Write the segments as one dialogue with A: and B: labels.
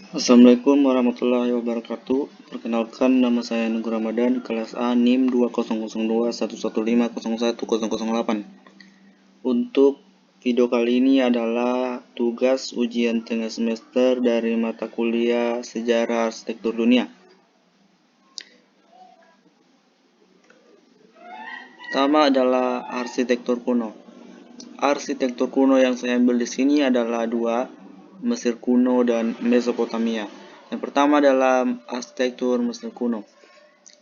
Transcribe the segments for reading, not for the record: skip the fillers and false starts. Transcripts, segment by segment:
A: Assalamualaikum warahmatullahi wabarakatuh. Perkenalkan, nama saya Nugur Ramadan, kelas A NIM 20020011501008. Untuk video kali ini adalah tugas ujian tengah semester dari mata kuliah Sejarah Arsitektur Dunia. Pertama adalah arsitektur kuno. Arsitektur kuno yang saya ambil di sini adalah dua, Mesir kuno dan Mesopotamia. Yang pertama adalah arsitektur Mesir kuno.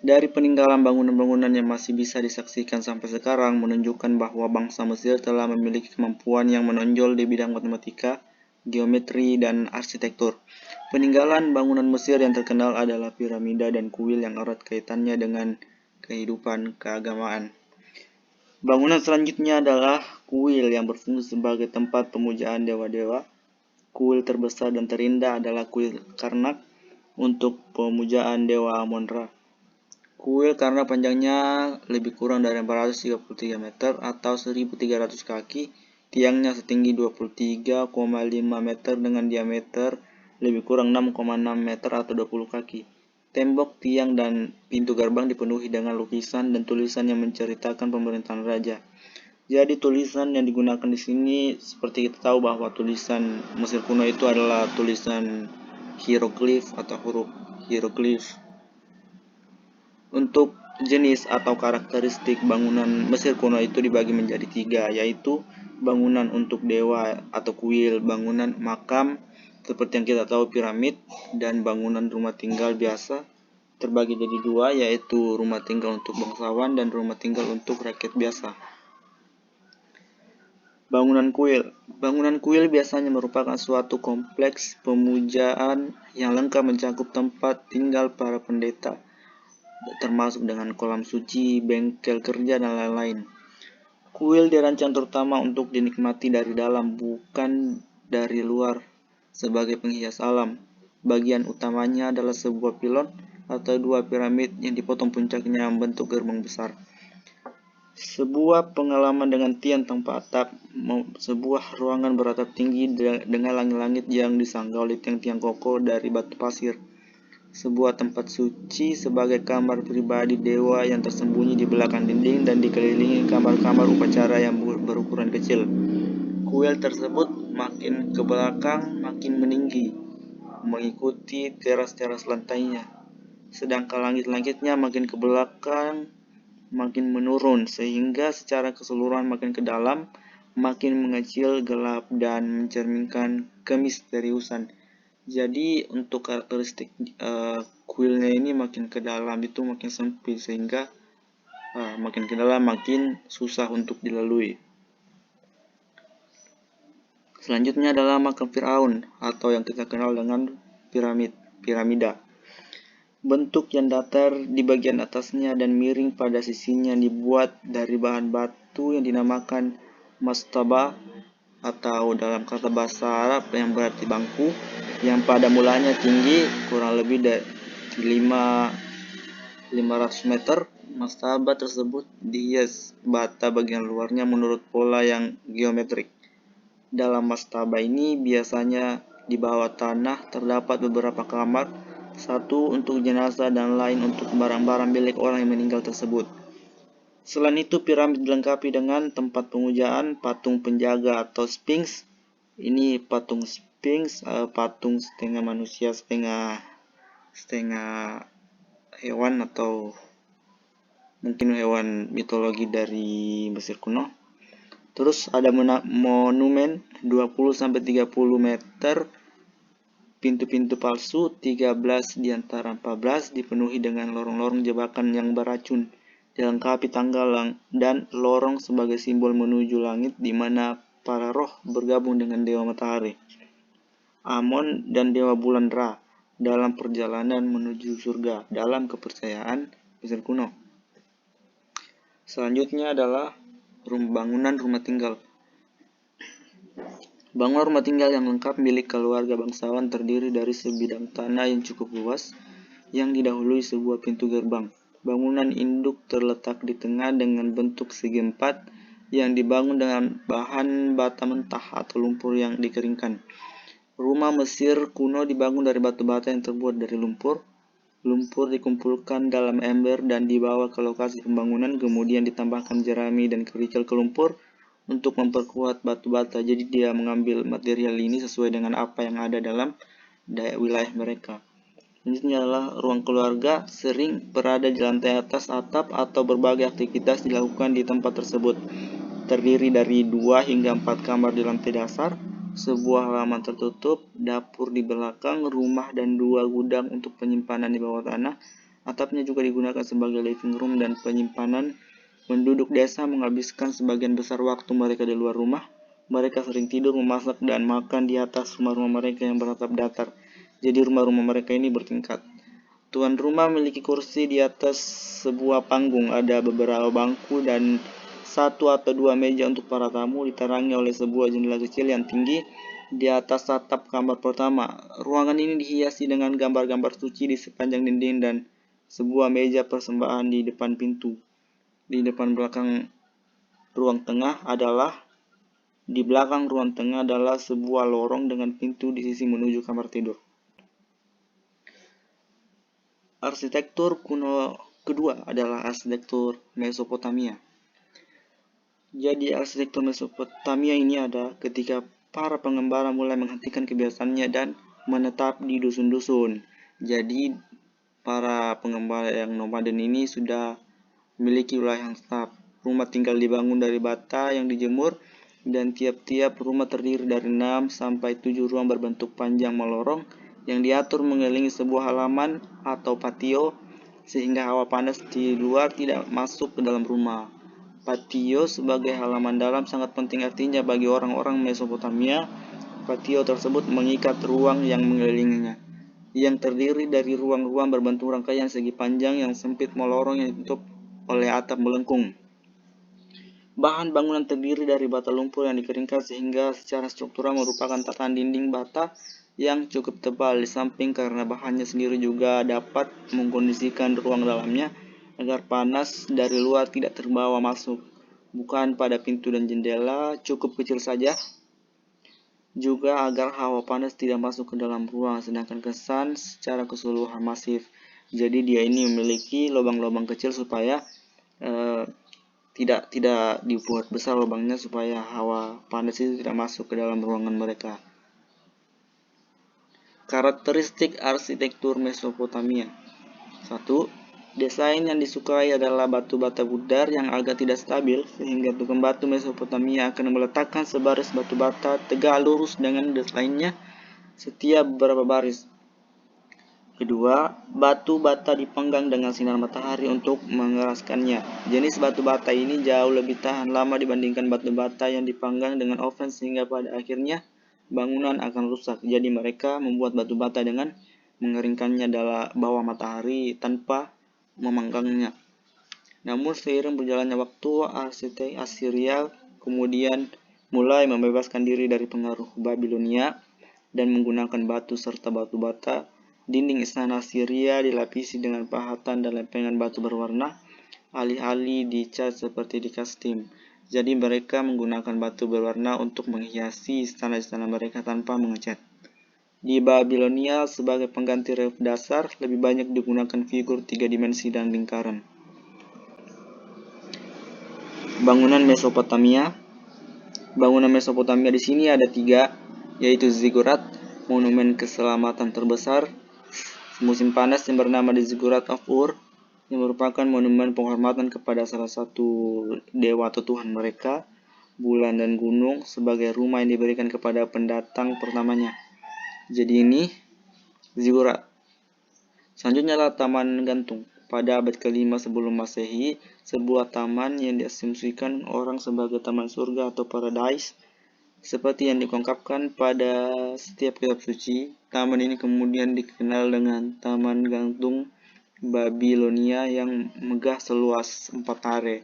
A: Dari peninggalan bangunan-bangunan yang masih bisa disaksikan sampai sekarang menunjukkan bahwa bangsa Mesir telah memiliki kemampuan yang menonjol di bidang matematika, geometri, dan arsitektur. Peninggalan bangunan Mesir yang terkenal adalah piramida dan kuil yang erat kaitannya dengan kehidupan keagamaan. Bangunan selanjutnya adalah kuil yang berfungsi sebagai tempat pemujaan dewa-dewa. Kuil terbesar dan terindah adalah kuil Karnak untuk pemujaan dewa Amon-Ra. Kuil karena panjangnya lebih kurang dari 433 meter atau 1.300 kaki, tiangnya setinggi 23,5 meter dengan diameter lebih kurang 6,6 meter atau 20 kaki. Tembok, tiang, dan pintu gerbang dipenuhi dengan lukisan dan tulisan yang menceritakan pemerintahan raja. Jadi tulisan yang digunakan di sini seperti kita tahu bahwa tulisan Mesir kuno itu adalah tulisan hieroglif atau huruf hieroglif. Untuk jenis atau karakteristik bangunan Mesir kuno itu dibagi menjadi tiga, yaitu bangunan untuk dewa atau kuil, bangunan makam seperti yang kita tahu piramid, dan bangunan rumah tinggal biasa terbagi jadi dua, yaitu rumah tinggal untuk bangsawan dan rumah tinggal untuk rakyat biasa. Bangunan kuil. Bangunan kuil biasanya merupakan suatu kompleks pemujaan yang lengkap mencakup tempat tinggal para pendeta, termasuk dengan kolam suci, bengkel kerja, dan lain-lain. Kuil dirancang terutama untuk dinikmati dari dalam, bukan dari luar, sebagai penghias alam. Bagian utamanya adalah sebuah pilon atau dua piramid yang dipotong puncaknya membentuk gerbang besar. Sebuah pengalaman dengan tiang tanpa atap, sebuah ruangan beratap tinggi dengan langit-langit yang disangga oleh tiang-tiang kokoh dari batu pasir. Sebuah tempat suci sebagai kamar pribadi dewa yang tersembunyi di belakang dinding dan dikelilingi kamar-kamar upacara yang berukuran kecil. Kuil tersebut makin ke belakang makin meninggi, mengikuti teras-teras lantainya. Sedangkan langit-langitnya makin ke belakang makin menurun, sehingga secara keseluruhan makin ke dalam, makin mengecil, gelap, dan mencerminkan kemisteriusan. Jadi untuk karakteristik kuilnya ini makin ke dalam itu makin sempit, sehingga makin ke dalam makin susah untuk dilalui. Selanjutnya adalah makam Firaun atau yang kita kenal dengan piramida. Bentuk yang datar di bagian atasnya dan miring pada sisinya dibuat dari bahan batu yang dinamakan mastaba, atau dalam kata bahasa Arab yang berarti bangku, yang pada mulanya tinggi kurang lebih dari 500 meter. Mastaba tersebut dihias bata bagian luarnya menurut pola yang geometrik. Dalam mastaba ini biasanya di bawah tanah terdapat beberapa kamar, satu untuk jenazah dan lain untuk barang-barang milik orang yang meninggal tersebut. Selain itu, piramid dilengkapi dengan tempat pemujaan, patung penjaga atau sphinx. Ini patung sphinx, patung setengah manusia, setengah hewan atau mungkin hewan mitologi dari Mesir kuno. Terus ada monumen 20-30 meter, pintu-pintu palsu 13 di antara 14 dipenuhi dengan lorong-lorong jebakan yang beracun, dilengkapi tangga dan lorong sebagai simbol menuju langit di mana para roh bergabung dengan dewa matahari, Amon, dan dewa bulan Ra dalam perjalanan menuju surga dalam kepercayaan Mesir kuno. Selanjutnya adalah bangunan rumah tinggal. Bangunan rumah tinggal yang lengkap milik keluarga bangsawan terdiri dari sebidang tanah yang cukup luas yang didahului sebuah pintu gerbang. Bangunan induk terletak di tengah dengan bentuk segi empat yang dibangun dengan bahan bata mentah atau lumpur yang dikeringkan. Rumah Mesir kuno dibangun dari batu bata yang terbuat dari lumpur. Lumpur dikumpulkan dalam ember dan dibawa ke lokasi pembangunan, kemudian ditambahkan jerami dan kerikil ke lumpur untuk memperkuat batu bata. Jadi dia mengambil material ini sesuai dengan apa yang ada dalam wilayah mereka. Selanjutnya adalah ruang keluarga, sering berada di lantai atas atap atau berbagai aktivitas dilakukan di tempat tersebut. Terdiri dari 2 hingga 4 kamar di lantai dasar, sebuah halaman tertutup, dapur di belakang rumah, dan 2 gudang untuk penyimpanan di bawah tanah. Atapnya juga digunakan sebagai living room dan penyimpanan. Penduduk desa menghabiskan sebagian besar waktu mereka di luar rumah. Mereka sering tidur, memasak, dan makan di atas rumah-rumah mereka yang beratap datar. Jadi rumah-rumah mereka ini bertingkat. Tuan rumah memiliki kursi di atas sebuah panggung. Ada beberapa bangku dan 1 atau 2 meja untuk para tamu, diterangi oleh sebuah jendela kecil yang tinggi di atas atap kamar pertama. Ruangan ini dihiasi dengan gambar-gambar suci di sepanjang dinding dan sebuah meja persembahan di depan pintu. Di belakang ruang tengah adalah sebuah lorong dengan pintu di sisi menuju kamar tidur. Arsitektur kuno kedua adalah arsitektur Mesopotamia. Jadi arsitektur Mesopotamia ini ada ketika para pengembara mulai menghentikan kebiasaannya dan menetap di dusun-dusun. Jadi para pengembara yang nomaden ini sudah memiliki wilayah yang tetap. Rumah tinggal dibangun dari bata yang dijemur, dan tiap-tiap rumah terdiri dari 6 sampai 7 ruang berbentuk panjang melorong yang diatur mengelilingi sebuah halaman atau patio sehingga hawa panas di luar tidak masuk ke dalam rumah. Patio sebagai halaman dalam sangat penting, artinya bagi orang-orang Mesopotamia, patio tersebut mengikat ruang yang mengelilinginya, yang terdiri dari ruang-ruang berbentuk rangkaian segi panjang yang sempit melorong yang ditutup oleh atap melengkung. Bahan bangunan terdiri dari bata lumpur yang dikeringkan sehingga secara struktural merupakan tatanan dinding bata yang cukup tebal. Di samping karena bahannya sendiri juga dapat mengkondisikan ruang dalamnya agar panas dari luar tidak terbawa masuk. Bukan pada pintu dan jendela cukup kecil saja, juga agar hawa panas tidak masuk ke dalam ruang, sedangkan kesan secara keseluruhan masif. Jadi dia ini memiliki lubang-lubang kecil supaya tidak dibuat besar lubangnya supaya hawa panas itu tidak masuk ke dalam ruangan mereka. Karakteristik arsitektur Mesopotamia. 1. Desain yang disukai adalah batu bata pudar yang agak tidak stabil, sehingga tukang batu Mesopotamia akan meletakkan sebaris batu bata tegak lurus dengan desainnya setiap beberapa baris. Kedua, batu bata dipanggang dengan sinar matahari untuk mengeraskannya. Jenis batu bata ini jauh lebih tahan lama dibandingkan batu bata yang dipanggang dengan oven, sehingga pada akhirnya bangunan akan rusak. Jadi mereka membuat batu bata dengan mengeringkannya dalam bawah matahari tanpa memanggangnya. Namun seiring berjalannya waktu, arsitek Assyria kemudian mulai membebaskan diri dari pengaruh Babilonia dan menggunakan batu serta batu bata. Dinding istana Assyria dilapisi dengan pahatan dan lempengan batu berwarna, alih-alih dicat seperti di Kastim. Jadi mereka menggunakan batu berwarna untuk menghiasi istana-istana mereka tanpa mengecat. Di Babilonia, sebagai pengganti relief dasar, lebih banyak digunakan figur 3 dimensi dan lingkaran. Bangunan Mesopotamia. Bangunan Mesopotamia di sini ada 3, yaitu ziggurat, monumen keselamatan terbesar musim panas yang bernama The Ziggurat of Ur, yang merupakan monumen penghormatan kepada salah satu dewa atau Tuhan mereka, bulan dan gunung, sebagai rumah yang diberikan kepada pendatang pertamanya. Jadi ini ziggurat. Selanjutnya adalah Taman Gantung. Pada abad ke-5 sebelum Masehi, sebuah taman yang diasumsikan orang sebagai taman surga atau paradise, seperti yang diungkapkan pada setiap kitab suci. Taman ini kemudian dikenal dengan Taman Gantung Babilonia yang megah seluas 4 are.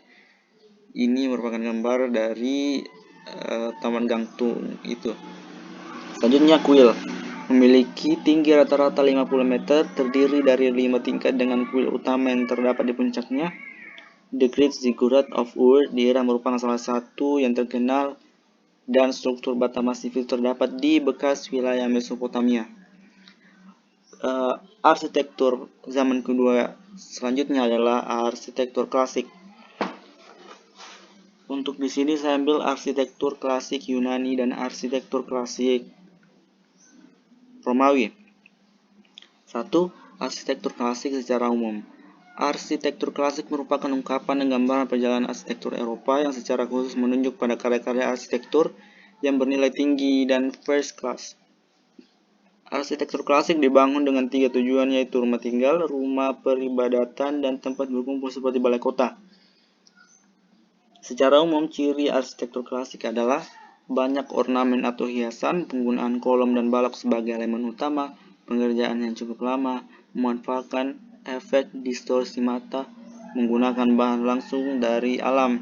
A: Ini merupakan gambar dari Taman Gantung itu. Selanjutnya kuil. Memiliki tinggi rata-rata 50 meter, terdiri dari 5 tingkat dengan kuil utama yang terdapat di puncaknya. The Great Ziggurat of Ur di Irak merupakan salah satu yang terkenal dan struktur bata masif itu terdapat di bekas wilayah Mesopotamia. Arsitektur zaman kedua selanjutnya adalah arsitektur klasik. Untuk di sini saya ambil arsitektur klasik Yunani dan arsitektur klasik Romawi. 1. Arsitektur klasik secara umum. Arsitektur klasik merupakan ungkapan dan gambaran perjalanan arsitektur Eropa yang secara khusus menunjuk pada karya-karya arsitektur yang bernilai tinggi dan first class. Arsitektur klasik dibangun dengan 3 tujuan, yaitu rumah tinggal, rumah peribadatan, dan tempat berkumpul seperti balai kota. Secara umum, ciri arsitektur klasik adalah banyak ornamen atau hiasan, penggunaan kolom dan balok sebagai elemen utama, pengerjaan yang cukup lama, memanfaatkan efek distorsi mata, menggunakan bahan langsung dari alam.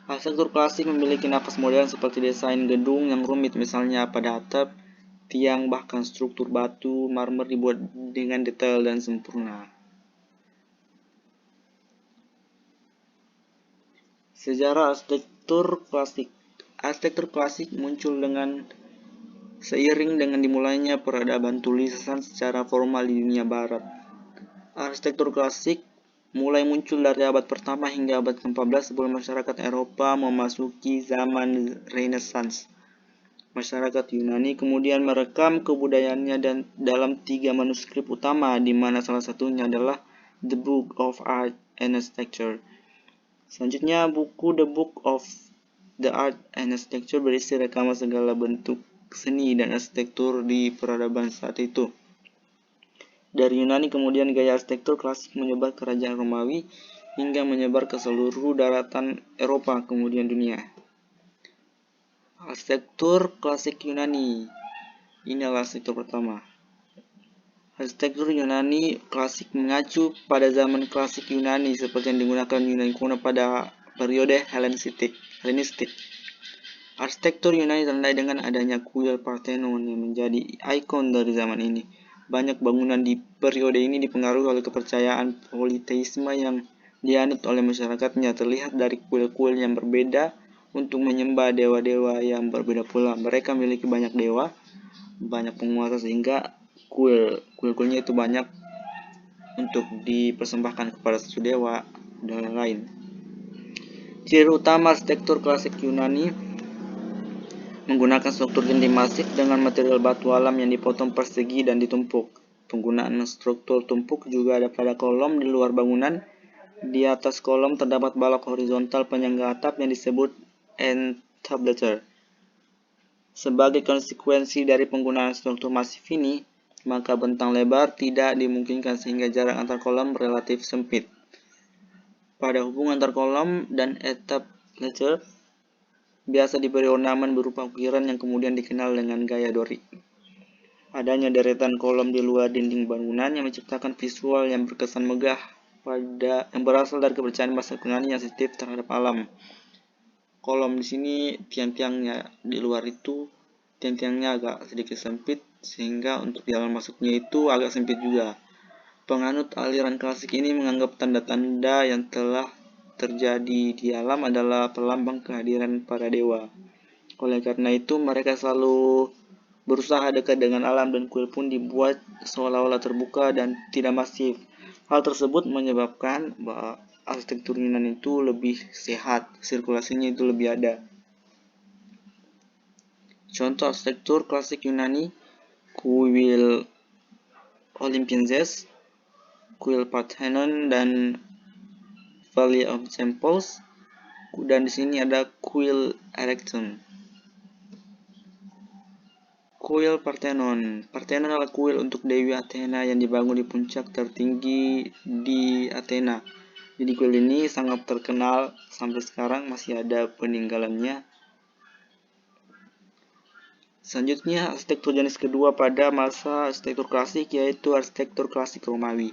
A: Arsitektur klasik memiliki nafas modern seperti desain gedung yang rumit, misalnya pada atap, tiang, bahkan struktur batu marmer dibuat dengan detail dan sempurna. Sejarah arsitektur klasik. Arsitektur klasik muncul seiring dengan dimulainya peradaban tulisan secara formal di dunia barat. Arsitektur klasik mulai muncul dari abad pertama hingga abad ke-14 sebelum masyarakat Eropa memasuki zaman Renaissance. Masyarakat Yunani kemudian merekam kebudayaannya dalam 3 manuskrip utama, di mana salah satunya adalah The Book of Art and Architecture. Selanjutnya, buku The Book of the Art and Architecture berisi rekaman segala bentuk seni dan arsitektur di peradaban saat itu. Dari Yunani kemudian gaya arsitektur klasik menyebar ke kerajaan Romawi hingga menyebar ke seluruh daratan Eropa kemudian dunia. Arsitektur klasik Yunani. Ini adalah arsitektur pertama. Arsitektur Yunani klasik mengacu pada zaman klasik Yunani seperti yang digunakan Yunani kuno pada periode Helenistik. Arsitektur Yunani ditandai dengan adanya kuil Parthenon yang menjadi ikon dari zaman ini. Banyak bangunan di periode ini dipengaruhi oleh kepercayaan politeisme yang dianut oleh masyarakatnya. Terlihat dari kuil-kuil yang berbeda untuk menyembah dewa-dewa yang berbeda pula. Mereka memiliki banyak dewa, banyak penguasa, sehingga kuil-kuilnya itu banyak untuk dipersembahkan kepada satu dewa dan lain-lain. Ciri utama arsitektur klasik Yunani menggunakan struktur dinding masif dengan material batu alam yang dipotong persegi dan ditumpuk. Penggunaan struktur tumpuk juga ada pada kolom di luar bangunan. Di atas kolom terdapat balok horizontal penyangga atap yang disebut entablature. Sebagai konsekuensi dari penggunaan struktur masif ini, maka bentang lebar tidak dimungkinkan sehingga jarak antar kolom relatif sempit. Pada hubungan antar kolom dan entablature, biasa diberi ornamen berupa ukiran yang kemudian dikenal dengan gaya Doric. Adanya deretan kolom di luar dinding bangunan yang menciptakan visual yang berkesan megah yang berasal dari kepercayaan masyarakat Yunani yang sensitif terhadap alam. Kolom di sini tiang-tiangnya di luar itu tiang-tiangnya agak sedikit sempit sehingga untuk jalan masuknya itu agak sempit juga. Penganut aliran klasik ini menganggap tanda-tanda yang telah terjadi di alam adalah pelambang kehadiran para dewa. Oleh karena itu, mereka selalu berusaha dekat dengan alam dan kuil pun dibuat seolah-olah terbuka dan tidak masif. Hal tersebut menyebabkan bahwa arsitektur Yunani itu lebih sehat, sirkulasinya itu lebih ada. Contoh arsitektur klasik Yunani, kuil Olympienses, kuil Parthenon dan Valley of Temples, dan di sini ada kuil Erecton. Kuil Parthenon. Parthenon adalah kuil untuk Dewi Athena yang dibangun di puncak tertinggi di Athena. Jadi kuil ini sangat terkenal sampai sekarang masih ada peninggalannya. Selanjutnya arsitektur jenis kedua pada masa arsitektur klasik yaitu arsitektur klasik Romawi.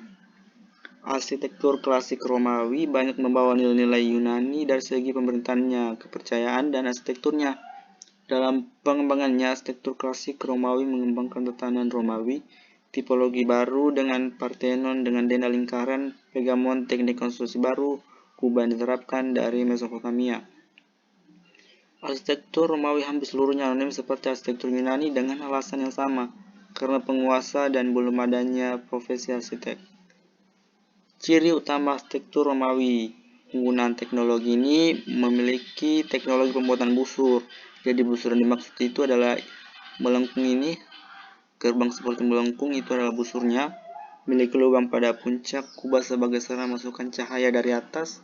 A: Arsitektur klasik Romawi banyak membawa nilai-nilai Yunani dari segi pemerintahannya, kepercayaan, dan arsitekturnya. Dalam pengembangannya, arsitektur klasik Romawi mengembangkan tatanan Romawi, tipologi baru dengan Parthenon dengan tenda lingkaran, Pergamon, teknik konstruksi baru, kubah yang diterapkan dari Mesopotamia. Arsitektur Romawi hampir seluruhnya anonim seperti arsitektur Yunani dengan alasan yang sama, karena penguasa dan belum adanya profesi arsitek. Ciri utama arsitektur Romawi, penggunaan teknologi ini memiliki teknologi pembuatan busur. Jadi busur yang dimaksud itu adalah melengkung ini, gerbang seperti melengkung itu adalah busurnya, memiliki lubang pada puncak kubah sebagai sarana masukkan cahaya dari atas,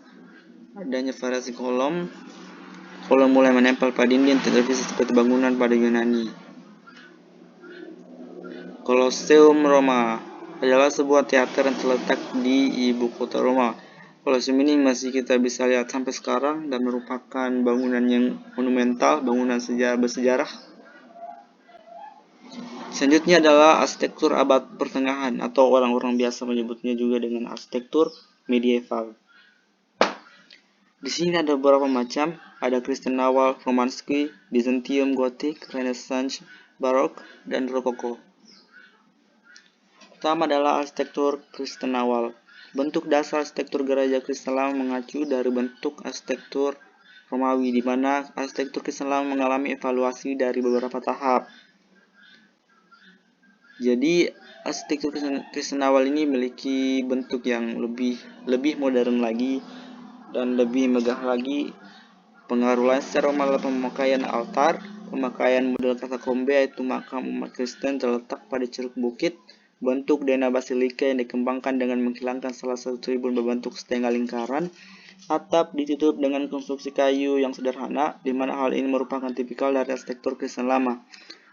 A: adanya variasi kolom mulai menempel pada dinding televisi seperti bangunan pada Yunani. Colosseum Roma adalah sebuah teater yang terletak di ibu kota Roma. Colosseum ini masih kita bisa lihat sampai sekarang dan merupakan bangunan yang monumental, bangunan bersejarah. Selanjutnya adalah arsitektur abad pertengahan atau orang-orang biasa menyebutnya juga dengan arsitektur medieval. Di sini ada beberapa macam, ada Kristen awal, Romansky, Byzantium, Gothic, Renaissance, Baroque, dan Rokoko. Pertama adalah arsitektur Kristen awal. Bentuk dasar arsitektur gereja Kristen lama mengacu dari bentuk arsitektur Romawi, di mana arsitektur Kristen lama mengalami evaluasi dari beberapa tahap. Jadi arsitektur Kristen awal ini memiliki bentuk yang lebih modern lagi dan lebih megah lagi. Pengaruh lain secara umum adalah pemakaian altar, pemakaian model katakombe yaitu makam umat Kristen terletak pada ceruk bukit, bentuk dena basilika yang dikembangkan dengan menghilangkan salah satu tribun berbentuk setengah lingkaran, atap ditutup dengan konstruksi kayu yang sederhana, di mana hal ini merupakan tipikal dari arsitektur Kristen lama.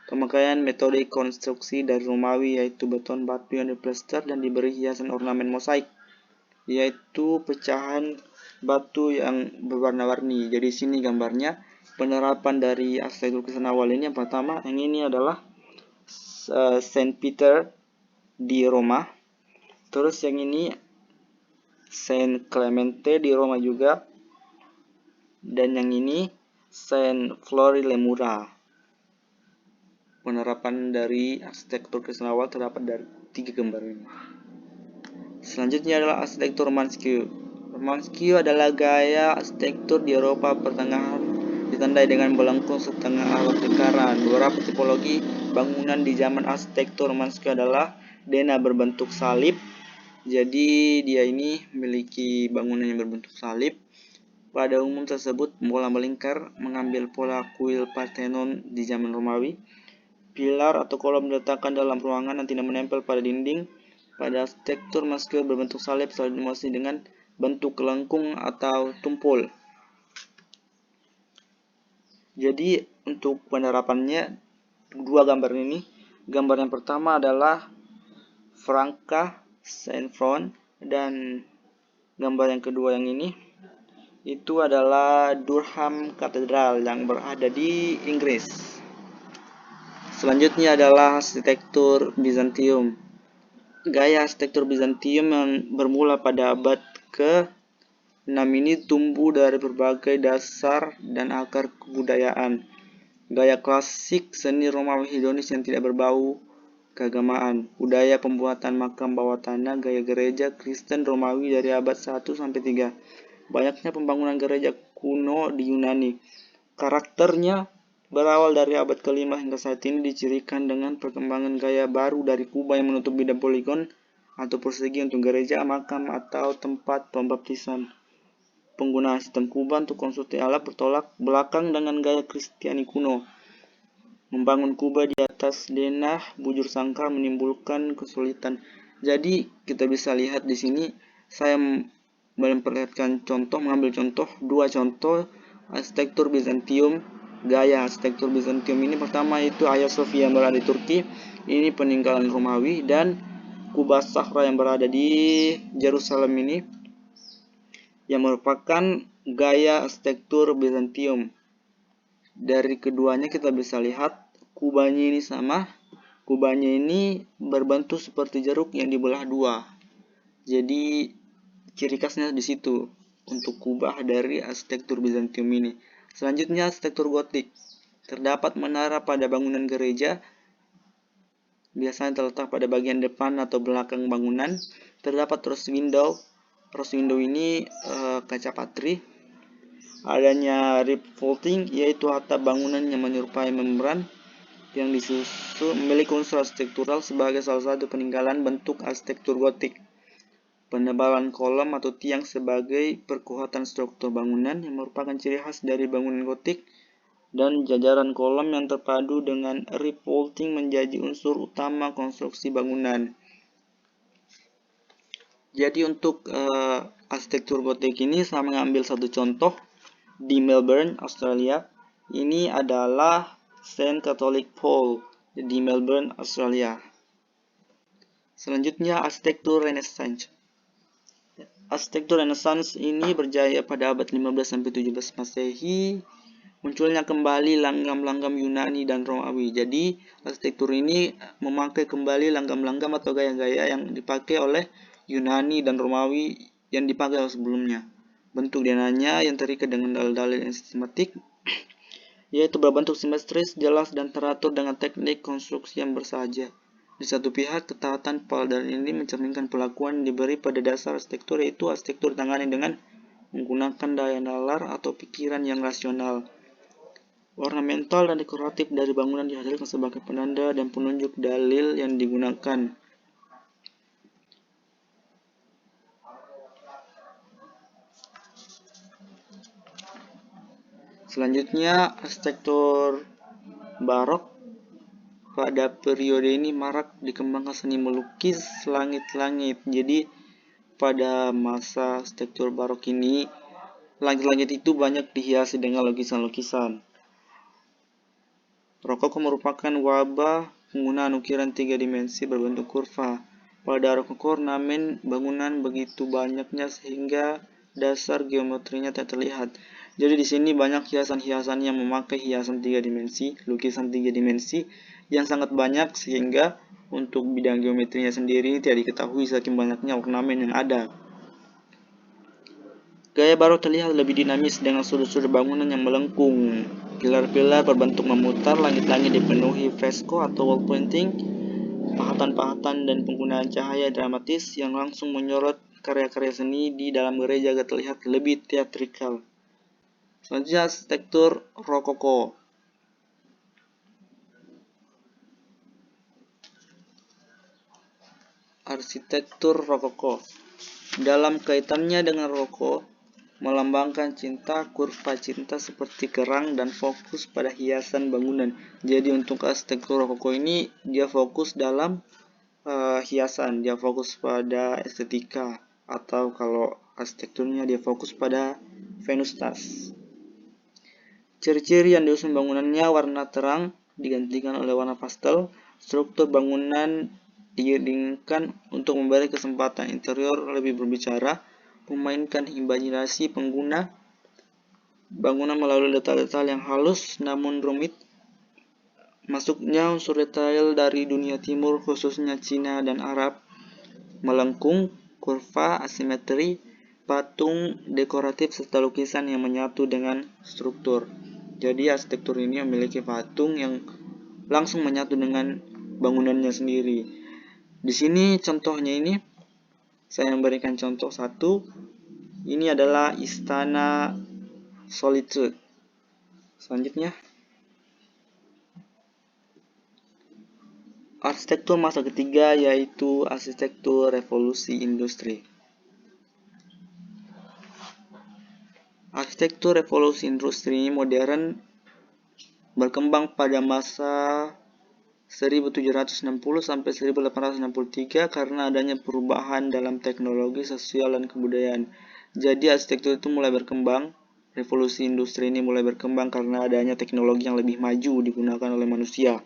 A: Pemakaian metode konstruksi dari Romawi yaitu beton batu yang diplester dan diberi hiasan ornamen mosaik, yaitu pecahan batu yang berwarna-warni. Jadi sini gambarnya penerapan dari arsitektur Kristen awal ini. Yang pertama, yang ini adalah Saint Peter di Roma. Terus yang ini Saint Clemente di Roma juga. Dan yang ini Saint Flori Lemura. Penerapan dari arsitektur Kristen awal terdapat dari 3 gambar ini. Selanjutnya adalah arsitektur Romanesque. Romanesque adalah gaya arsitektur di Eropa pertengahan ditandai dengan belengkung setengah alat lingkaran. Beberapa tipologi bangunan di zaman arsitektur Romanesque adalah dena berbentuk salib. Jadi dia ini memiliki bangunan yang berbentuk salib. Pada umum tersebut pola melingkar mengambil pola kuil Parthenon di zaman Romawi. Pilar atau kolom diletakkan dalam ruangan yang tidak menempel pada dinding. Pada arsitektur Romanesque berbentuk salib selalu dimulai dengan bentuk lengkung atau tumpul. Jadi untuk penerapannya dua gambar ini. Gambar yang pertama adalah Franca Saint Front dan gambar yang kedua yang ini itu adalah Durham Cathedral yang berada di Inggris. Selanjutnya adalah arsitektur Bizantium. Gaya arsitektur Bizantium yang bermula pada abad ke-6 ini tumbuh dari berbagai dasar dan akar kebudayaan. Gaya klasik seni Romawi hedonis yang tidak berbau keagamaan. Budaya pembuatan makam bawah tanah gaya gereja Kristen Romawi dari abad 1 sampai 3. Banyaknya pembangunan gereja kuno di Yunani. Karakternya berawal dari abad ke-5 hingga saat ini dicirikan dengan perkembangan gaya baru dari kubah yang menutup bidang poligon atau persegi untuk gereja, makam, atau tempat pembaptisan. Penggunaan sistem kubah untuk konstruksi alat bertolak belakang dengan gaya Kristiani kuno. Membangun kubah di atas denah bujur sangkar menimbulkan kesulitan. Jadi kita bisa lihat di sini saya mengambil contoh dua contoh arsitektur Bizantium. Gaya arsitektur Bizantium ini pertama itu Hagia Sophia yang berada di Turki, ini peninggalan Romawi, dan Kubah Sakhra yang berada di Yerusalem ini yang merupakan gaya arsitektur Bizantium. Dari keduanya kita bisa lihat kubahnya ini sama. Kubahnya ini berbentuk seperti jeruk yang dibelah dua. Jadi ciri khasnya di situ untuk kubah dari arsitektur Bizantium ini. Selanjutnya arsitektur gotik. Terdapat menara pada bangunan gereja, biasanya terletak pada bagian depan atau belakang bangunan. Terdapat rose window. Rose window ini kaca patri. Adanya rip vaulting, yaitu atap bangunan yang menyerupai membran yang disusun memiliki unsur arsitektural sebagai salah satu peninggalan bentuk arsitektur gotik. Penebalan kolom atau tiang sebagai perkuatan struktur bangunan yang merupakan ciri khas dari bangunan gotik, dan jajaran kolom yang terpadu dengan rip vaulting menjadi unsur utama konstruksi bangunan. Jadi untuk arsitektur gotik ini saya mengambil satu contoh di Melbourne, Australia. Ini adalah Saint Catholic Paul di Melbourne, Australia. Selanjutnya arsitektur Renaissance. Arsitektur Renaissance ini berjaya pada abad 15-17 Masehi. Munculnya kembali langgam-langgam Yunani dan Romawi. Jadi arsitektur ini memakai kembali langgam-langgam atau gaya-gaya yang dipakai oleh Yunani dan Romawi yang dipakai sebelumnya. Bentuk dananya yang terikat dengan dalil-dalil yang sistematik, yaitu berbentuk simetris, jelas, dan teratur dengan teknik konstruksi yang bersahaja. Di satu pihak, ketaatan pada dalil ini mencerminkan pelakuan yang diberi pada dasar arsitektur, yaitu arsitektur ditangani dengan menggunakan daya nalar atau pikiran yang rasional. Ornamental dan dekoratif dari bangunan dihasilkan sebagai penanda dan penunjuk dalil yang digunakan. Selanjutnya, arsitektur barok. Pada periode ini marak dikembangkan seni melukis langit-langit. Jadi pada masa arsitektur barok ini, langit-langit itu banyak dihiasi dengan lukisan-lukisan. Rokoko merupakan wabah penggunaan ukiran 3 dimensi berbentuk kurva. Pada rokoko, ornamen bangunan begitu banyaknya sehingga dasar geometrinya tak terlihat. Jadi di sini banyak hiasan-hiasan yang memakai hiasan 3 dimensi, lukisan 3 dimensi yang sangat banyak sehingga untuk bidang geometrinya sendiri tidak diketahui saking banyaknya ornamen yang ada. Gaya barok terlihat lebih dinamis dengan sudut-sudut bangunan yang melengkung. Pilar-pilar berbentuk memutar, langit-langit dipenuhi fresko atau wall painting, pahatan-pahatan dan penggunaan cahaya dramatis yang langsung menyorot karya-karya seni di dalam gereja agar terlihat lebih teatrikal. Selanjutnya arsitektur rokoko. Arsitektur rokoko dalam kaitannya dengan rokoko melambangkan cinta, kurva cinta seperti kerang, dan fokus pada hiasan bangunan. Jadi untuk arsitektur rokoko ini dia fokus dalam hiasan, dia fokus pada estetika, atau kalau arsitekturnya dia fokus pada Venustas. Ciri-ciri yang diusung bangunannya: warna terang digantikan oleh warna pastel. Struktur bangunan diiringkan untuk memberi kesempatan interior lebih berbicara, memainkan imajinasi pengguna. Bangunan melalui detail-detail yang halus namun rumit. Masuknya unsur detail dari dunia timur, khususnya Cina dan Arab. Melengkung, kurva, asimetri, patung, dekoratif, serta lukisan yang menyatu dengan struktur. Jadi arsitektur ini memiliki patung yang langsung menyatu dengan bangunannya sendiri. Di sini contohnya ini saya memberikan contoh satu. Ini adalah Istana Solitude. Selanjutnya, arsitektur masa ketiga, yaitu arsitektur revolusi industri. Arsitektur revolusi industri modern berkembang pada masa 1760 sampai 1863 karena adanya perubahan dalam teknologi, sosial, dan kebudayaan. Jadi arsitektur itu mulai berkembang. Revolusi industri ini mulai berkembang karena adanya teknologi yang lebih maju digunakan oleh manusia.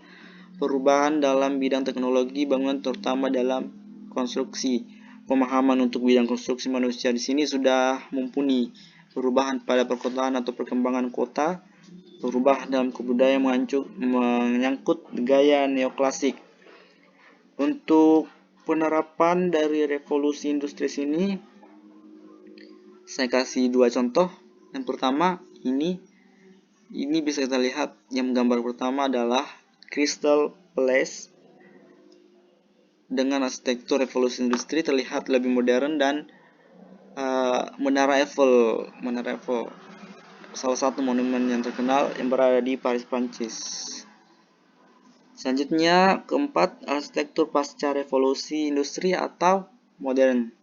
A: Perubahan dalam bidang teknologi bangunan, terutama dalam konstruksi. Pemahaman untuk bidang konstruksi manusia di sini sudah mumpuni. Perubahan pada perkotaan atau perkembangan kota, perubahan dalam kebudayaan menyangkut gaya neoklasik. Untuk penerapan dari revolusi industri ini, saya kasih dua contoh. Yang pertama, ini bisa kita lihat. Yang gambar pertama adalah Crystal Palace. Dengan arsitektur revolusi industri terlihat lebih modern dan Menara Eiffel. salah satu monumen yang terkenal yang berada di Paris, Prancis. Selanjutnya, keempat, arsitektur pasca revolusi industri atau modern.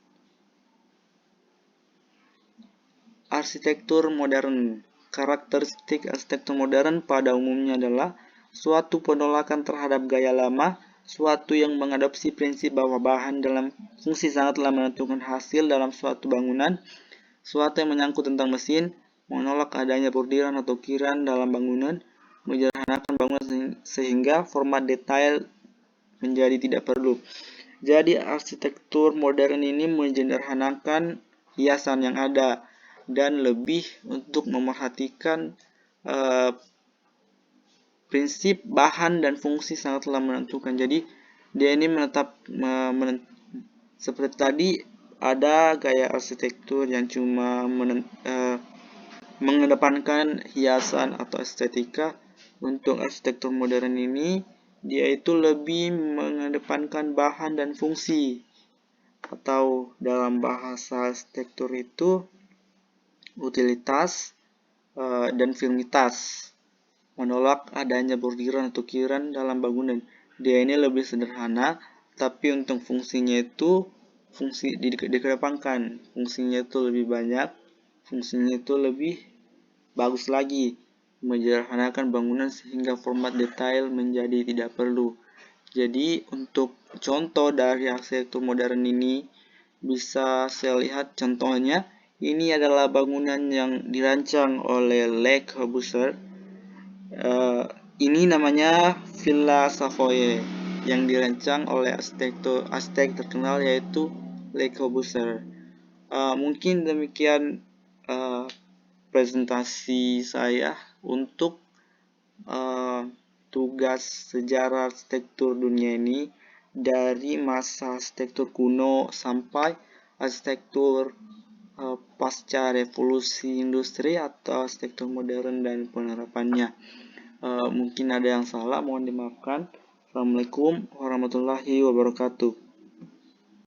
A: Arsitektur modern. Karakteristik arsitektur modern pada umumnya adalah suatu penolakan terhadap gaya lama, suatu yang mengadopsi prinsip bahwa bahan dalam fungsi sangatlah menentukan hasil dalam suatu bangunan, suatu yang menyangkut tentang mesin, menolak adanya bordiran atau ukiran dalam bangunan, menyederhanakan bangunan sehingga format detail menjadi tidak perlu. Jadi arsitektur modern ini menyederhanakan hiasan yang ada dan lebih untuk memerhatikan prinsip bahan dan fungsi sangatlah menentukan. Jadi dia ini seperti tadi ada gaya arsitektur yang cuma mengedepankan hiasan atau estetika. Untuk arsitektur modern ini dia itu lebih mengedepankan bahan dan fungsi, atau dalam bahasa arsitektur itu utilitas dan firmitas, menolak adanya bordiran atau ukiran dalam bangunan. Dia ini lebih sederhana, tapi untuk fungsinya itu dikedepankan, fungsinya itu lebih banyak, fungsinya itu lebih bagus lagi, menyederhanakan bangunan sehingga format detail menjadi tidak perlu. Jadi untuk contoh dari arsitektur modern ini bisa saya lihat contohnya. Ini adalah bangunan yang dirancang oleh Le Corbusier. Ini namanya Villa Savoye yang dirancang oleh arsitek terkenal yaitu Le Corbusier. Mungkin demikian presentasi saya untuk tugas sejarah arsitektur dunia ini dari masa arsitektur kuno sampai arsitektur pasca revolusi industri atau arsitektur modern dan penerapannya. Mungkin ada yang salah, mohon dimaafkan. Assalamualaikum warahmatullahi wabarakatuh.